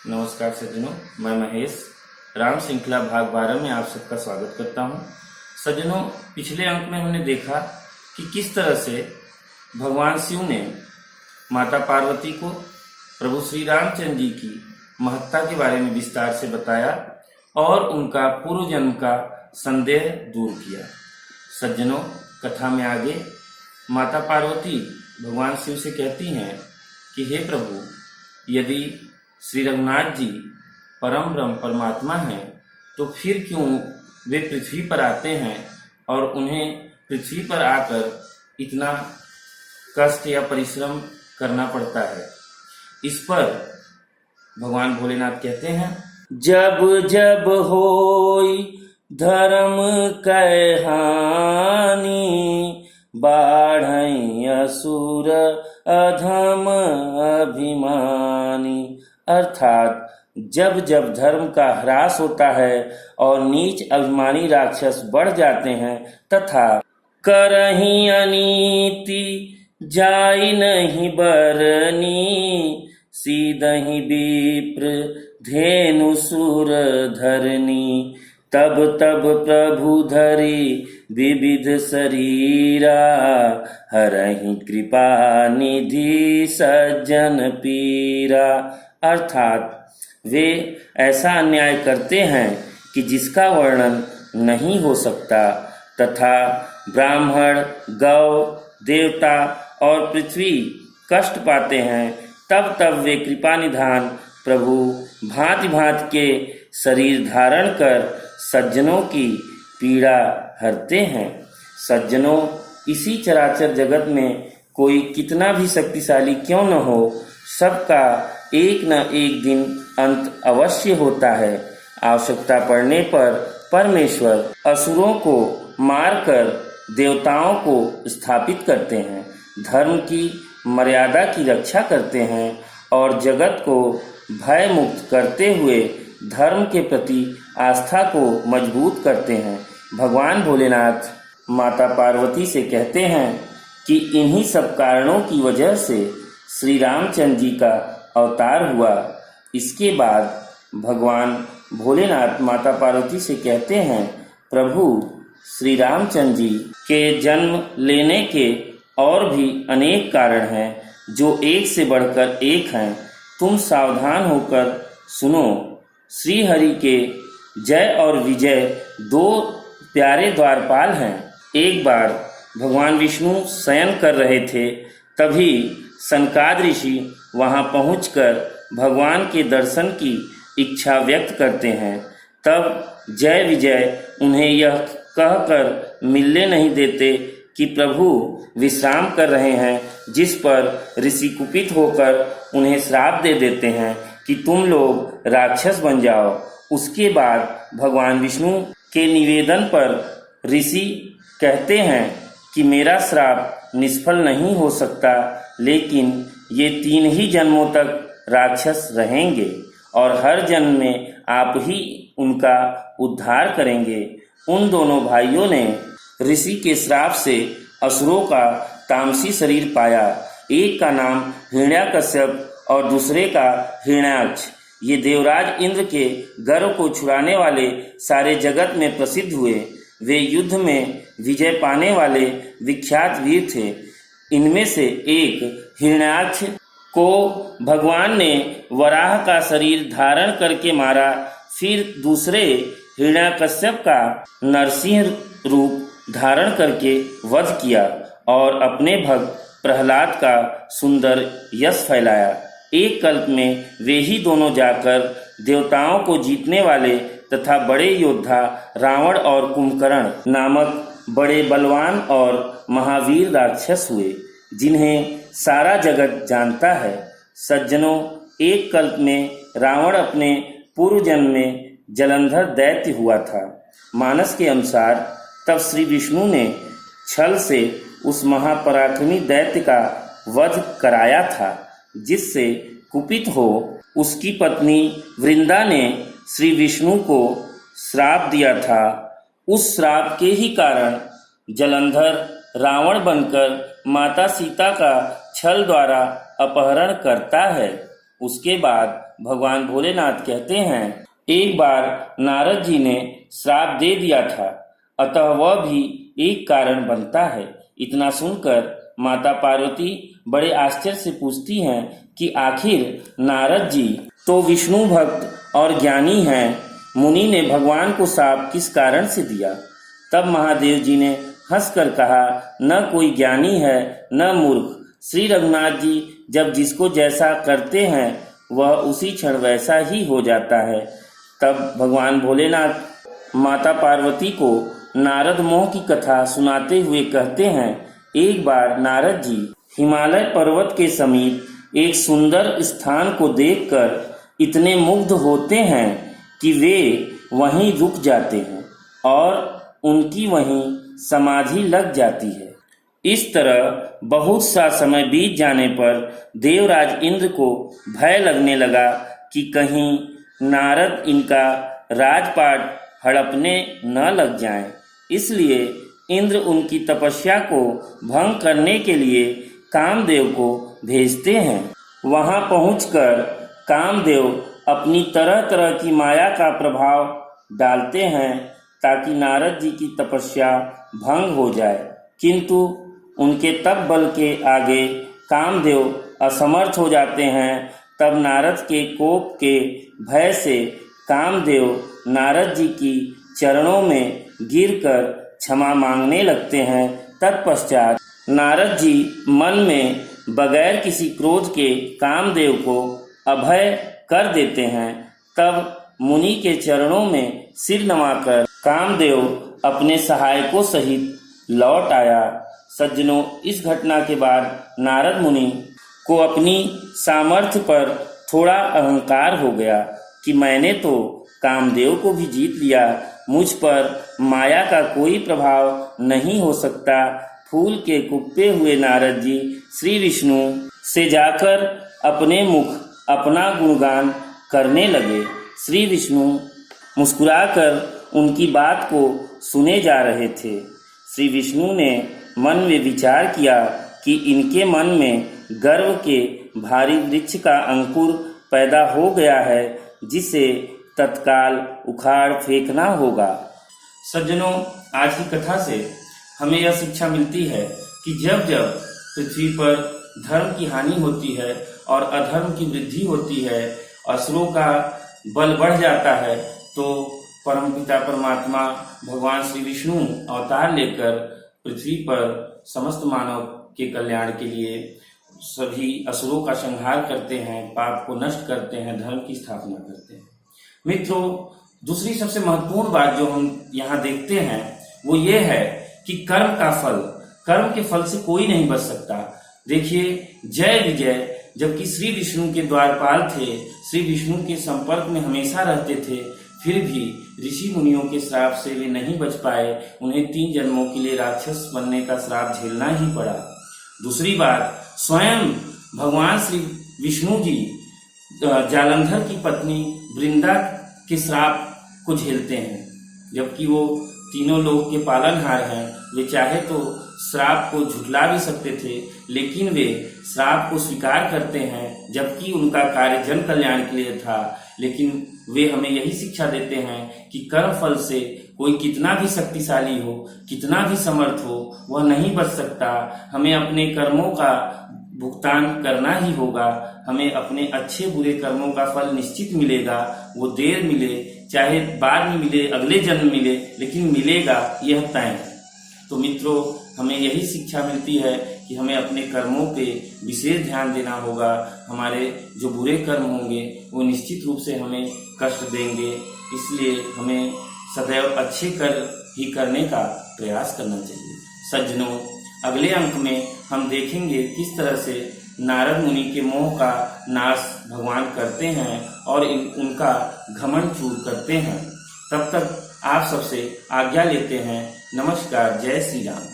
नमस्कार सज्जनों, मैं महेश राम श्रृंखला भाग 12 में आप सबका स्वागत करता हूं। सज्जनों, पिछले अंक में हमने देखा कि किस तरह से भगवान शिव ने माता पार्वती को प्रभु श्री रामचंद्र जी की महत्ता के बारे में विस्तार से बताया और उनका पूर्व जन्म का संदेह दूर किया। सज्जनों, कथा में आगे माता पार्वती भगवान शिव से कहती हैं कि हे प्रभु, यदि श्री रघुनाथ जी परम ब्रह्म परमात्मा हैं तो फिर क्यों वे पृथ्वी पर आते हैं और उन्हें पृथ्वी पर आकर इतना कष्ट या परिश्रम करना पड़ता है। इस पर भगवान भोलेनाथ कहते हैं, जब जब होई धर्म कै हानि, बाढ़ई असुर अधम अभिमानी। अर्थात जब जब धर्म का ह्रास होता है और नीच अभिमानी राक्षस बढ़ जाते हैं तथा करही अनीति जाई नहीं बरनी, सीधहि विप्र धेनु सुर धरनी। तब तब प्रभु धरी विविध शरीरा, हरहि कृपा निधि सज्जन पीरा। अर्थात वे ऐसा अन्याय करते हैं कि जिसका वर्णन नहीं हो सकता तथा ब्राह्मण, गौ, देवता और पृथ्वी कष्ट पाते हैं। तब तब वे कृपा निधान प्रभु भांति भांति के शरीर धारण कर सज्जनों की पीड़ा हरते हैं। सज्जनों, इसी चराचर जगत में कोई कितना भी शक्तिशाली क्यों न हो, सबका एक न एक दिन अंत अवश्य होता है। आवश्यकता पड़ने पर परमेश्वर असुरों को मारकर देवताओं को स्थापित करते हैं, धर्म की मर्यादा की रक्षा करते हैं और जगत को भय मुक्त करते हुए धर्म के प्रति आस्था को मजबूत करते हैं। भगवान भोलेनाथ माता पार्वती से कहते हैं कि इन्हीं सब कारणों की वजह से श्री रामचंद्र जी का अवतार हुआ। इसके बाद भगवान भोलेनाथ माता पार्वती से कहते हैं, प्रभु श्री रामचंद्र जी के जन्म लेने के और भी अनेक कारण हैं जो एक से बढ़कर एक हैं। तुम सावधान होकर सुनो। श्री हरि के जय और विजय दो प्यारे द्वारपाल हैं। एक बार भगवान विष्णु शयन कर रहे थे, तभी सनकाद ऋषि वहां पहुंचकर भगवान के दर्शन की इच्छा व्यक्त करते हैं। तब जय विजय उन्हें यह कहकर मिलने नहीं देते कि प्रभु विश्राम कर रहे हैं, जिस पर ऋषि कुपित होकर उन्हें श्राप दे देते हैं कि तुम लोग राक्षस बन जाओ। उसके बाद भगवान विष्णु के निवेदन पर ऋषि कहते हैं कि मेरा श्राप निष्फल नहीं हो सकता, लेकिन ये 3 ही जन्मों तक राक्षस रहेंगे और हर जन्म में आप ही उनका उद्धार करेंगे। उन दोनों भाइयों ने ऋषि के श्राप से असुरों का तामसी शरीर पाया। एक का नाम हिरण्याकश्यप और दूसरे का हिरण्याक्ष। ये देवराज इंद्र के गर्व को छुड़ाने वाले सारे जगत में प्रसिद्ध हुए। वे युद्ध में विजय पाने वाले विख्यात वीर थे। इनमें से एक हिरण्याक्ष को भगवान ने वराह का शरीर धारण करके मारा। फिर दूसरे हिरण्याकश्यप का नरसिंह रूप धारण करके वध किया और अपने भक्त प्रहलाद का सुंदर यश फैलाया। एक कल्प में वे ही दोनों जाकर देवताओं को जीतने वाले तथा बड़े योद्धा रावण और कुंभकर्ण नामक बड़े बलवान और महावीर राक्षस हुए, जिन्हें सारा जगत जानता है। सज्जनों, एक कल्प में रावण अपने पूर्व जन्म में जलंधर दैत्य हुआ था। मानस के अनुसार तब श्री विष्णु ने छल से उस महापराक्रमी दैत्य का वध कराया था, जिससे कुपित हो उसकी पत्नी वृंदा ने श्री विष्णु को श्राप दिया था। उस श्राप के ही कारण जलंधर रावण बनकर माता सीता का छल द्वारा अपहरण करता है। उसके बाद भगवान भोलेनाथ कहते हैं, एक बार नारद जी ने श्राप दे दिया था, अतः वह भी एक कारण बनता है। इतना सुनकर माता पार्वती बड़े आश्चर्य से पूछती हैं कि आखिर नारद जी तो विष्णु भक्त और ज्ञानी हैं, मुनि ने भगवान को श्राप किस कारण से दिया? तब महादेव जी ने हंसकर कहा, न कोई ज्ञानी है न मूर्ख। श्री रघुनाथ जी जब जिसको जैसा करते हैं वह उसी क्षण वैसा ही हो जाता है। तब भगवान भोलेनाथ माता पार्वती को नारद मोह की कथा सुनाते हुए कहते हैं, एक बार नारद जी हिमालय पर्वत के समीप एक सुंदर स्थान को देखकर इतने मुग्ध होते हैं कि वे वहीं रुक जाते हैं और उनकी वहीं समाधि लग जाती है। इस तरह बहुत सा समय बीत जाने पर देवराज इंद्र को भय लगने लगा कि कहीं नारद इनका राजपाट हड़पने न लग जाएं। इसलिए इंद्र उनकी तपस्या को भंग करने के लिए कामदेव को भेजते हैं। वहां पहुंचकर कामदेव अपनी तरह तरह की माया का प्रभाव डालते हैं ताकि नारद जी की तपस्या भंग हो जाए, किंतु उनके तप बल के आगे कामदेव असमर्थ हो जाते हैं। तब नारद के कोप के भय से कामदेव नारद जी की चरणों में गिरकर क्षमा मांगने लगते हैं। तत्पश्चात नारद जी मन में बगैर किसी क्रोध के कामदेव को अभय कर देते हैं। तब मुनि के चरणों में सिर नवाकर कामदेव अपने सहायकों सहित लौट आया। सज्जनों, इस घटना के बाद नारद मुनि को अपनी सामर्थ्य पर थोड़ा अहंकार हो गया कि मैंने तो कामदेव को भी जीत लिया, मुझ पर माया का कोई प्रभाव नहीं हो सकता। फूल के कुप्पे हुए नारद जी श्री विष्णु से जाकर अपने मुख अपना गुणगान करने लगे। श्री विष्णु मुस्कुराकर उनकी बात को सुने जा रहे थे। श्री विष्णु ने मन में विचार किया कि इनके मन में गर्व के भारी वृक्ष का अंकुर पैदा हो गया है, जिसे तत्काल उखाड़ फेंकना होगा। सज्जनों, आज की कथा से हमें यह शिक्षा मिलती है कि जब जब पृथ्वी पर धर्म की हानि होती है और अधर्म की वृद्धि होती है, असुरों का बल बढ़ जाता है, तो परमपिता परमात्मा भगवान श्री विष्णु अवतार लेकर पृथ्वी पर समस्त मानव के कल्याण के लिए सभी असुरों का संहार करते हैं, पाप को नष्ट करते हैं, धर्म की स्थापना करते हैं। मित्रों, दूसरी सबसे महत्वपूर्ण बात जो हम यहाँ देखते हैं वो ये है कि कर्म के फल से कोई नहीं बच सकता। देखिए, जय विजय जबकि श्री विष्णु के द्वारपाल थे, श्री विष्णु के संपर्क में हमेशा रहते थे, फिर भी ऋषि मुनियों के श्राप से वे नहीं बच पाए। उन्हें 3 जन्मों के लिए राक्षस बनने का श्राप झेलना ही पड़ा। दूसरी बात, स्वयं भगवान श्री विष्णु जी जालंधर की पत्नी वृंदा के श्राप को झेलते हैं, जबकि वो तीनों लोक के पालनहार हैं। वे चाहे तो श्राप को झुठला भी सकते थे, लेकिन वे श्राप को स्वीकार करते हैं, जबकि उनका कार्य जन कल्याण के लिए था। लेकिन वे हमें यही शिक्षा देते हैं कि कर्म फल से कोई कितना भी शक्तिशाली हो, कितना भी समर्थ हो, वह नहीं बच सकता। हमें अपने कर्मों का भुगतान करना ही होगा। हमें अपने अच्छे बुरे कर्मों का फल निश्चित मिलेगा। वो देर मिले, चाहे बाद में मिले, अगले जन्म मिले, लेकिन मिलेगा, यह तय है। तो मित्रों, हमें यही शिक्षा मिलती है कि हमें अपने कर्मों पे विशेष ध्यान देना होगा। हमारे जो बुरे कर्म होंगे वो निश्चित रूप से हमें कष्ट देंगे, इसलिए हमें सदैव अच्छे कर्म ही करने का प्रयास करना चाहिए। सज्जनों, अगले अंक में हम देखेंगे किस तरह से नारद मुनि के मोह का नाश भगवान करते हैं और उनका घमंड चूर करते हैं। तब तक आप सबसे आज्ञा लेते हैं। नमस्कार, जय श्री राम।